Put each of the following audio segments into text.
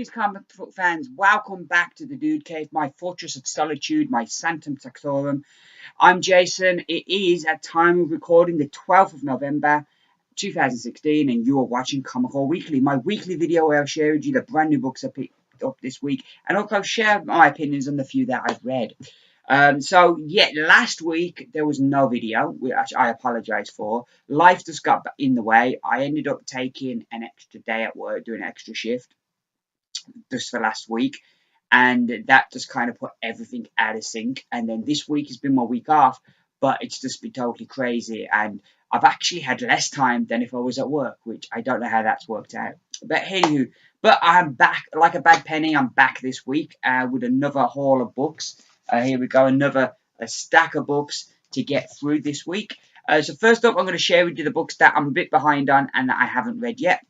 Greetings, comic book fans. Welcome back to the Dude Cave, my fortress of solitude, my sanctum sanctorum. I'm Jason. It is, at time of recording, the 12th of November, 2016, and you are watching Comic Haul Weekly, my weekly video where I share with you the brand new books I picked up this week, and also share my opinions on the few that I've read. Last week there was no video, which I apologise for. Life just got in the way. I ended up taking an extra day at work, doing an extra shift just for last week, and that just kind of put everything out of sync. And then this week has been my week off, but it's just been totally crazy, and I've actually had less time than if I was at work, which I don't know how that's worked out. But anywho, but I'm back like a bad penny. I'm back this week with another haul of books. Here we go, another stack of books to get through this week. So first up, I'm going to share with you the books that I'm a bit behind on and that I haven't read yet.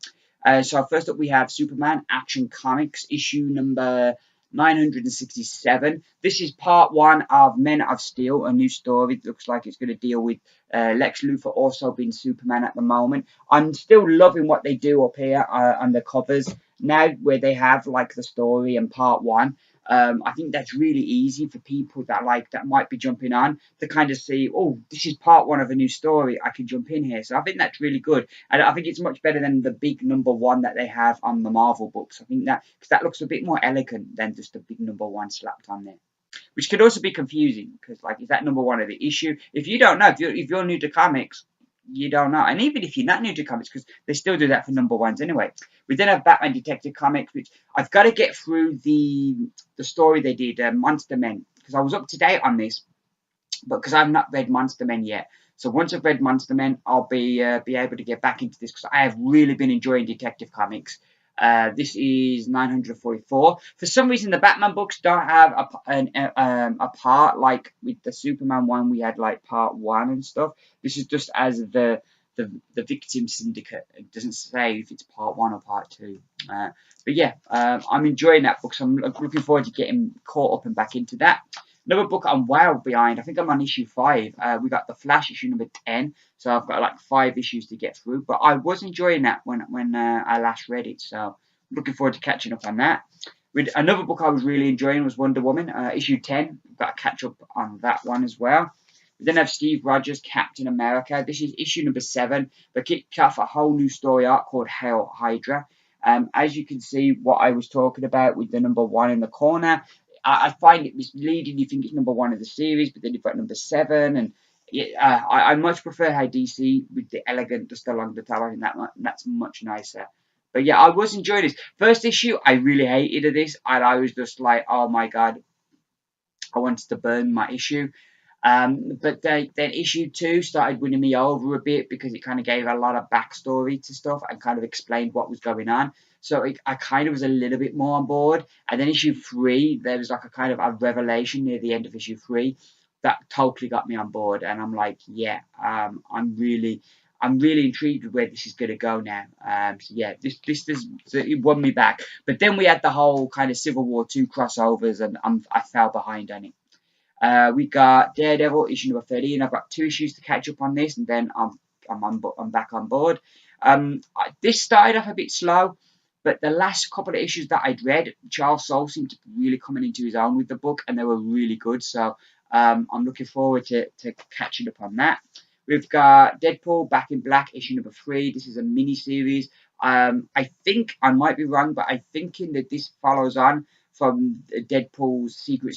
So first up, we have Superman Action Comics, issue number 967. This is part one of Men of Steel, a new story. It looks like it's going to deal with Lex Luthor also being Superman at the moment. I'm still loving what they do up here on the covers now, where they have like the story and part one. I think that's really easy for people that might be jumping on to kind of see, oh, this is part one of a new story. I can jump in here. So I think that's really good. And I think it's much better than the big number one that they have on the Marvel books. I think that, because that looks a bit more elegant than just a big number one slapped on there. Which could also be confusing, because like, is that number one of the issue? If you don't know, if you're new to comics, you don't know. And even if you're not new to comics, because they still do that for number ones anyway. We then have Batman Detective Comics, which I've got to get through the story they did, Monster Men, because I was up to date on this, but because I've not read Monster Men yet. So once I've read Monster Men, I'll be able to get back into this, because I have really been enjoying Detective Comics. This is 944. For some reason, the Batman books don't have a part like with the Superman one. We had like part one and stuff. This is just as the victim syndicate. It doesn't say if it's part one or part two. But yeah, I'm enjoying that book. So I'm looking forward to getting caught up and back into that. Another book I'm well behind. I think I'm on issue 5. We got The Flash, issue number 10. So I've got like 5 issues to get through. But I was enjoying that when I last read it. So looking forward to catching up on that. With another book I was really enjoying was Wonder Woman, issue 10. Got to catch up on that one as well. We then have Steve Rogers, Captain America. This is issue number 7. But kicked off a whole new story arc called Hail Hydra. As you can see, what I was talking about with the number 1 in the corner, I find it misleading. You think it's number 1 of the series, but then you've got number 7, and I much prefer how DC with the elegant just along the top. I think that's much nicer. But yeah, I was enjoying this first issue. I really hated this, and I was just like, oh my god, I wanted to burn my issue. But then issue 2 started winning me over a bit, because it kind of gave a lot of backstory to stuff and kind of explained what was going on. So I kind of was a little bit more on board. And then issue 3, there was like a kind of a revelation near the end of issue 3 that totally got me on board. And I'm like, yeah, I'm really intrigued with where this is going to go now. So yeah, this it won me back. But then we had the whole kind of Civil War 2 crossovers, and I fell behind on it. We got Daredevil issue number 13. I've got 2 issues to catch up on this, and then I'm back on board. This started off a bit slow, but the last couple of issues that I'd read, Charles Soule seemed to be really coming into his own with the book, and they were really good. So I'm looking forward to catching up on that. We've got Deadpool Back in Black issue number 3. This is a mini series. I think I might be wrong, but I'm thinking that this follows on from Deadpool's Secret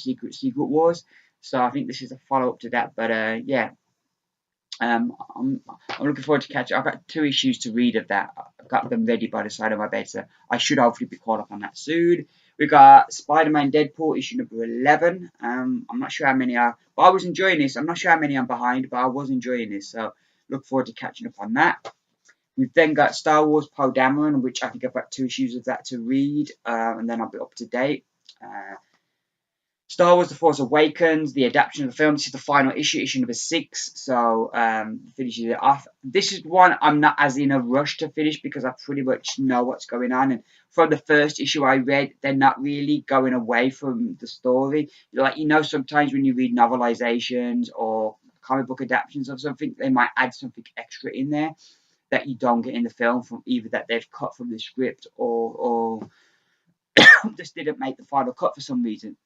Wars. So I think this is a follow-up to that. But yeah, I'm looking forward to catch up. I've got 2 issues to read of that. I've got them ready by the side of my bed, so I should hopefully be caught up on that soon. We've got Spider-Man Deadpool issue number 11. I'm not sure how many are, but I was enjoying this. I'm not sure how many I'm behind, but I was enjoying this, so look forward to catching up on that. We've then got Star Wars Poe Dameron, which I think I've got 2 issues of that to read, and then I'll be up to date. Star Wars The Force Awakens, the adaptation of the film. This is the final issue, issue number 6. So finishes it off. This is one I'm not as in a rush to finish, because I pretty much know what's going on. And from the first issue I read, they're not really going away from the story. Like, sometimes when you read novelizations or comic book adaptations of something, they might add something extra in there that you don't get in the film, from either that they've cut from the script or just didn't make the final cut for some reason,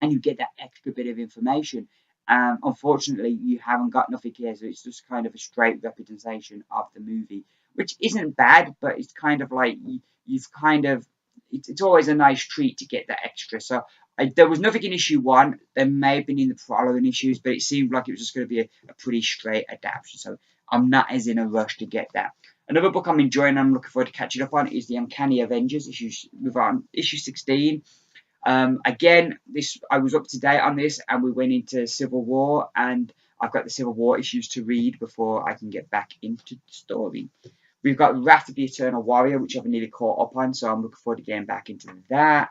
and you get that extra bit of information. Unfortunately, you haven't got nothing here, so it's just kind of a straight representation of the movie, which isn't bad, but it's kind of like you've kind of it's always a nice treat to get that extra. So there was nothing in issue one. There may have been in the following issues, but it seemed like it was just going to be a pretty straight adaptation. So I'm not as in a rush to get that. Another book I'm enjoying, I'm looking forward to catching up on, is the Uncanny Avengers issue 16. Again, this I was up to date on this, and we went into Civil War, and I've got the Civil War issues to read before I can get back into the story. We've got Wrath of the Eternal Warrior, which I've nearly caught up on, so I'm looking forward to getting back into that.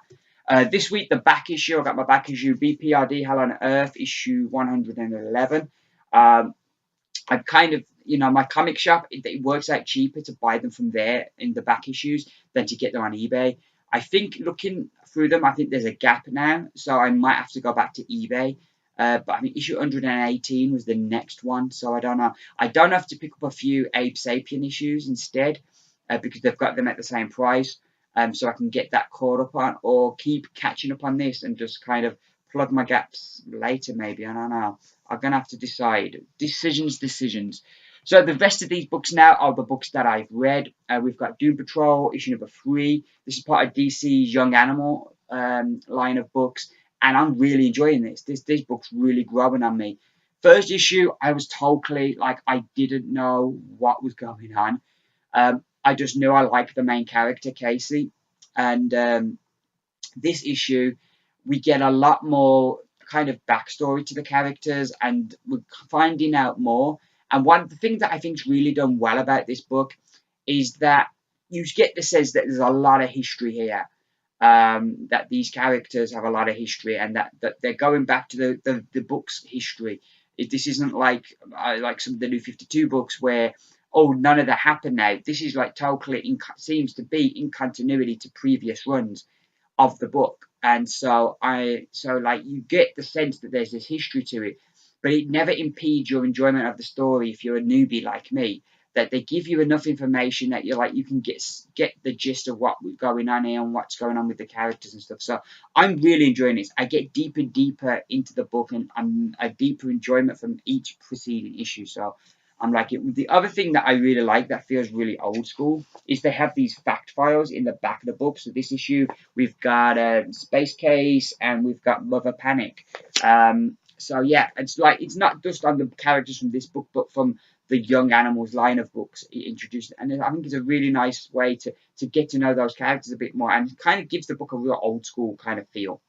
This week, the back issue, I got my back issue, BPRD Hell on Earth, issue 111. I've kind of, my comic shop, it works out cheaper to buy them from there in the back issues than to get them on eBay. I think looking through them, I think there's a gap now, so I might have to go back to eBay. But I mean, issue 118 was the next one, so I don't know. I don't have to pick up a few Abe Sapien issues instead, because they've got them at the same price. So I can get that caught up on, or keep catching up on this and just kind of plug my gaps later, maybe. I don't know. I'm going to have to decide. Decisions. So the rest of these books now are the books that I've read. We've got Doom Patrol, issue number 3. This is part of DC's Young Animal line of books, and I'm really enjoying this. This book's really growing on me. First issue, I was totally, like, I didn't know what was going on. I just knew I liked the main character, Casey. And this issue, we get a lot more kind of backstory to the characters, and we're finding out more. And one of the things that I think is really done well about this book is that you get the sense that there's a lot of history here. That these characters have a lot of history, and that they're going back to the book's history. This isn't like some of the New 52 books where, oh, none of that happened now. This is like totally seems to be in continuity to previous runs of the book. And so you get the sense that there's this history to it, but it never impedes your enjoyment of the story if you're a newbie like me. That they give you enough information that you're like, you can get the gist of what's going on here and what's going on with the characters and stuff. So I'm really enjoying this. I get deeper and deeper into the book, and I'm a deeper enjoyment from each preceding issue. So I'm like it. The other thing that I really like that feels really old school is they have these fact files in the back of the book. So this issue, we've got a Space Case and we've got Mother Panic. So yeah, it's like, it's not just on the characters from this book, but from the Young Animals line of books introduced. And I think it's a really nice way to get to know those characters a bit more, and kind of gives the book a real old school kind of feel.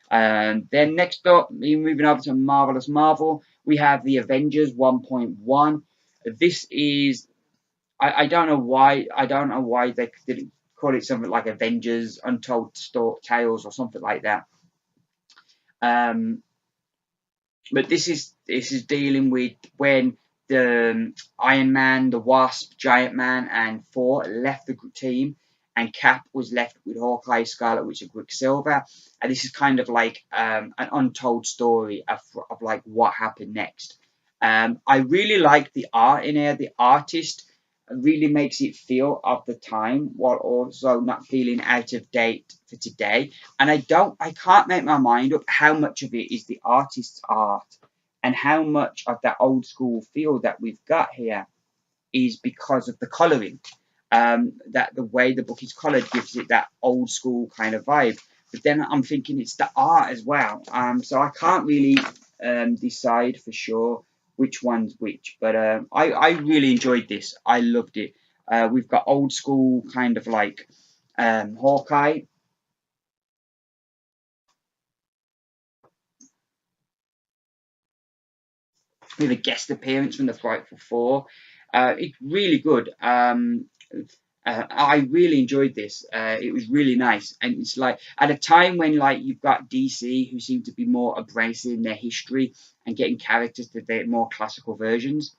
Then next up, moving over to Marvelous Marvel, we have the Avengers 1.1. This is, I don't know why they didn't call it something like Avengers Untold Tales or something like that. But this is dealing with when the Iron Man, the Wasp, Giant Man, and Thor left the team, and Cap was left with Hawkeye, Scarlet Witch, and Quicksilver. And this is kind of like an untold story of like what happened next. I really like the art in here. The artist really makes it feel of the time while also not feeling out of date for today. And I can't make my mind up how much of it is the artist's art and how much of that old school feel that we've got here is because of the colouring. That the way the book is coloured gives it that old school kind of vibe. But then I'm thinking it's the art as well. So I can't really decide for sure which one's which. But I really enjoyed this. I loved it. We've got old school kind of like Hawkeye. With a guest appearance from the Frightful Four. It's really good. I really enjoyed this. It was really nice, and it's like at a time when like you've got DC who seem to be more embracing their history and getting characters to their more classical versions,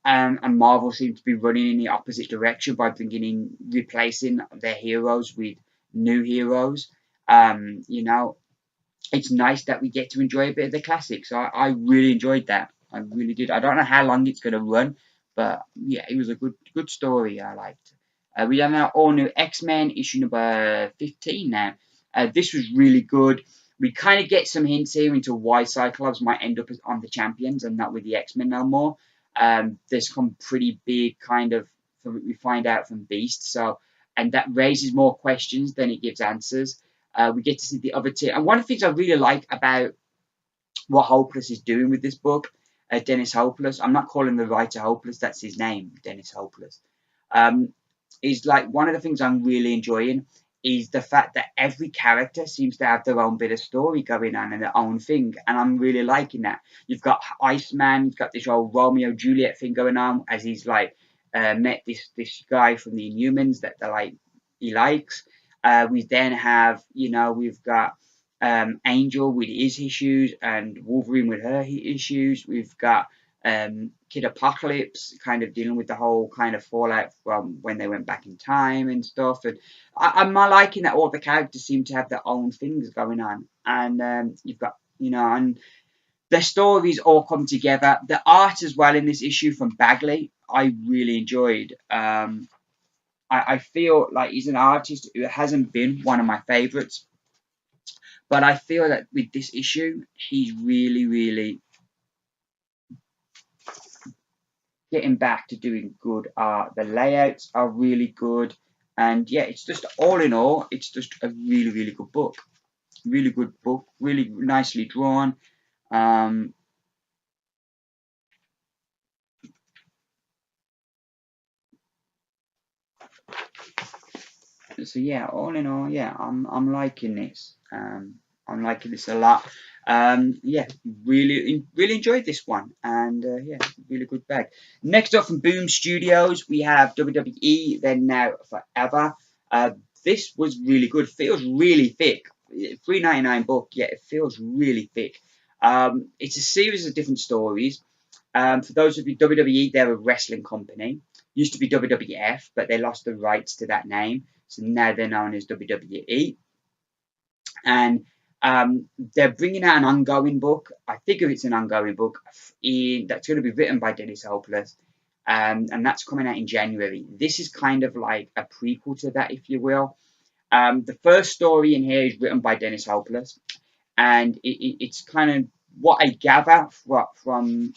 and Marvel seems to be running in the opposite direction by replacing their heroes with new heroes. It's nice that we get to enjoy a bit of the classics. So I really enjoyed that. I really did. I don't know how long it's going to run, but yeah, it was a good story. I liked. We have our all new X-Men issue number 15 now. This was really good. We kind of get some hints here into why Cyclops might end up on the Champions and not with the X-Men no more. There's some pretty big kind of we find out from Beast, so and that raises more questions than it gives answers. We get to see the other two, and one of the things I really like about what Hopeless is doing with this book, Dennis Hopeless. I'm not calling the writer Hopeless; that's his name, Dennis Hopeless. Um, is like one of the things I'm really enjoying is the fact that every character seems to have their own bit of story going on and their own thing, and I'm really liking that. You've got Iceman, you've got this whole Romeo Juliet thing going on as he's like met this guy from the Inhumans that he likes. We then have we've got Angel with his issues and Wolverine with her issues. We've got Kid Apocalypse kind of dealing with the whole kind of fallout from when they went back in time and stuff. And I'm liking that all the characters seem to have their own things going on. And you've got, and their stories all come together. The art as well in this issue from Bagley, I really enjoyed. I feel like he's an artist who hasn't been one of my favourites. But I feel that with this issue, he's really, really getting back to doing good art. The layouts are really good. And yeah, it's just all in all, it's just a really, really good book. Really good book, really nicely drawn. So yeah, all in all, yeah, I'm liking this. I'm liking this a lot. Yeah, really enjoyed this one, and yeah, really good bag. Next up from Boom Studios, we have WWE Then Now Forever. This was really good. Feels really thick. $3.99 book, yeah, it feels really thick. It's a series of different stories. For those of you, WWE, they're a wrestling company. Used to be WWF, but they lost the rights to that name. So now they're known as WWE. And they're bringing out an ongoing book. I figure it's an ongoing book that's going to be written by Dennis Hopeless. And that's coming out in January. This is kind of like a prequel to that, if you will. The first story in here is written by Dennis Hopeless. And it's kind of what I gather from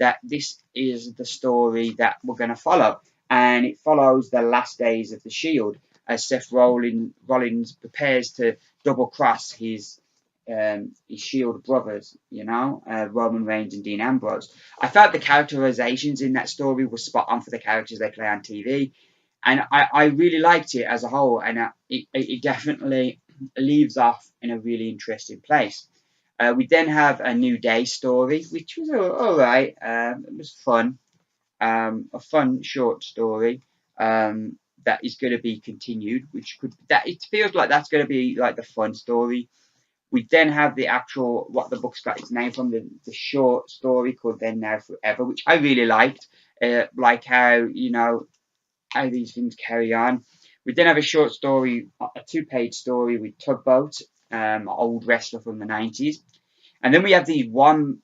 that this is the story that we're going to follow. And it follows the last days of the Shield as Seth Rollins prepares to double cross his Shield brothers, Roman Reigns and Dean Ambrose. I felt the characterizations in that story were spot on for the characters they play on TV. And I really liked it as a whole. And it definitely leaves off in a really interesting place. We then have a New Day story, which was all right. It was fun, a fun short story that is going to be continued. It feels like that's going to be like the fun story. We then have the actual what the book's got its name from, the short story called Then Now Forever, which I really liked. Like how how these things carry on. We then have a short story, a 2-page story with Tugboat, old wrestler from the 90s. And then we have these one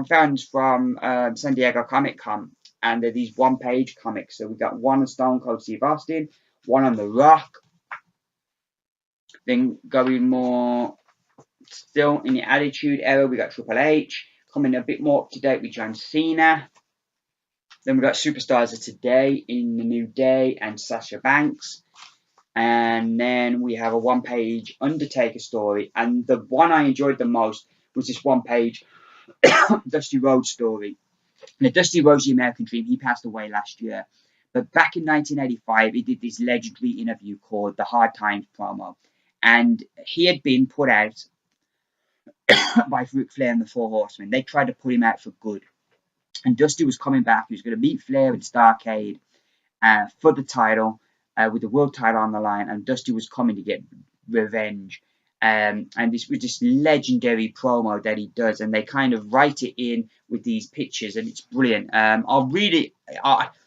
found from San Diego Comic Con, and they're these 1-page comics. So we got one on Stone Cold Steve Austin, one on The Rock. Then going more still in the Attitude Era, we got Triple H coming a bit more up to date with John Cena. Then we got Superstars of Today in the New Day and Sasha Banks. And then we have a 1-page Undertaker story. And the one I enjoyed the most was this 1-page Dusty Rhodes story. Now, Dusty Rhodes, the American Dream, he passed away last year. But back in 1985, he did this legendary interview called the Hard Times promo. And he had been put out by Ric Flair and the Four Horsemen. They tried to put him out for good. And Dusty was coming back. He was going to beat Flair in Starrcade for the title, with the world title on the line. And Dusty was coming to get revenge. And this was this legendary promo that he does, and they kind of write it in with these pictures, and it's brilliant. I'll read it. I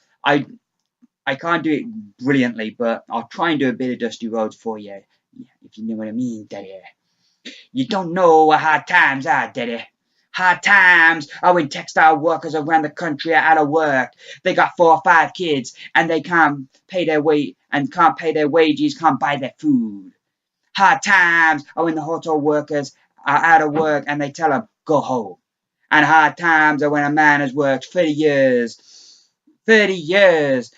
can't do it brilliantly, but I'll try and do a bit of Dusty Rhodes for you, if you know what I mean, Daddy. You don't know what hard times are, Daddy. Hard times are when textile workers around the country are out of work. They got 4 or 5 kids and they can't pay their wages, can't buy their food. Hard times are when the hotel workers are out of work and they tell them, go home. And hard times are when a man has worked 30 years,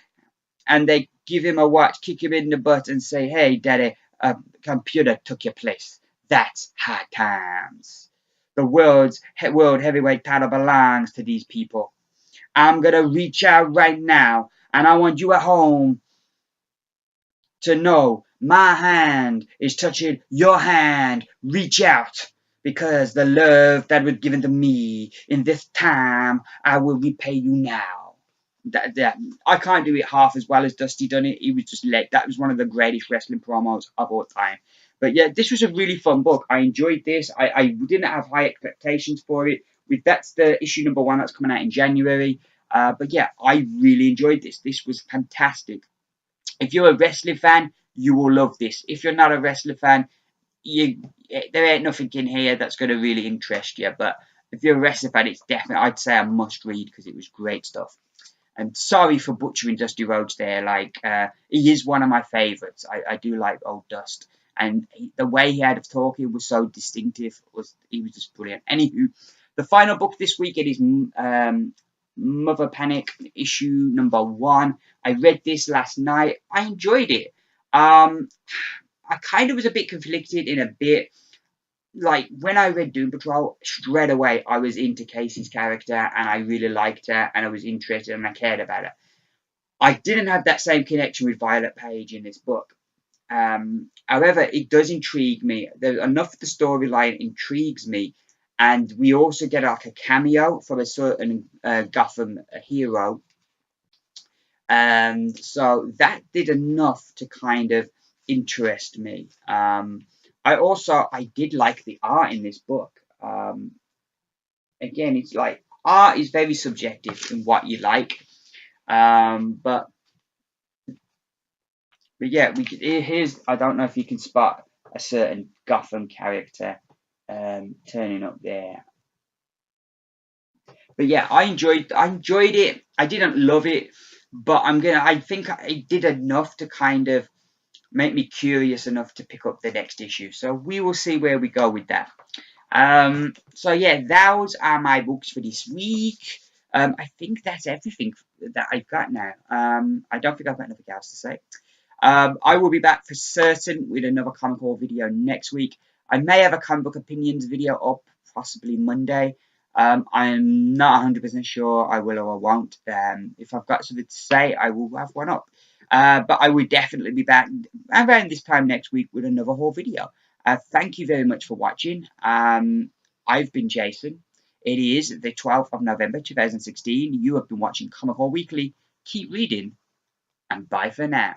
and they give him a watch, kick him in the butt and say, hey, daddy, a computer took your place. That's hard times. The world heavyweight title belongs to these people. I'm going to reach out right now, and I want you at home to know my hand is touching your hand. Reach out, because the love that was given to me in this time, I will repay you now. I can't do it half as well as Dusty done it. He was just that was one of the greatest wrestling promos of all time. But yeah, this was a really fun book. I enjoyed this. I didn't have high expectations for it. That's the issue number 1 that's coming out in January. But yeah, I really enjoyed this. This was fantastic. If you're a wrestling fan, you will love this. If you're not a wrestling fan, there ain't nothing in here that's going to really interest you. But if you're a wrestling fan, it's definitely, I'd say, a must read, because it was great stuff. And sorry for butchering Dusty Rhodes there. He is one of my favourites. I do like old Dust. And the way he had of talking was so distinctive. He was just brilliant. Anywho, the final book this week, it is Mother Panic, issue number 1. I read this last night. I enjoyed it. I kind of was a bit conflicted in a bit. Like, when I read Doom Patrol, straight away I was into Casey's character, and I really liked her, and I was interested, and I cared about her. I didn't have that same connection with Violet Page in this book. However, it does intrigue me. Enough of the storyline intrigues me, and we also get like a cameo from a certain Gotham hero. And so that did enough to kind of interest me. I did like the art in this book. Again, it's like art is very subjective in what you like. But yeah, here's, I don't know if you can spot a certain Gotham character turning up there. But yeah, I enjoyed it. I didn't love it, but I think it did enough to kind of make me curious enough to pick up the next issue. So we will see where we go with that. So yeah, those are my books for this week. I think that's everything that I've got now. I don't think I've got anything else to say. I will be back for certain with another comic haul video next week. I may have a comic book opinions video up possibly Monday. I'm not 100% sure I will or I won't. If I've got something to say, I will have one up. But I will definitely be back around this time next week with another haul video. Thank you very much for watching. I've been Jason. It is the 12th of November 2016. You have been watching Comic Haul Weekly. Keep reading, and bye for now.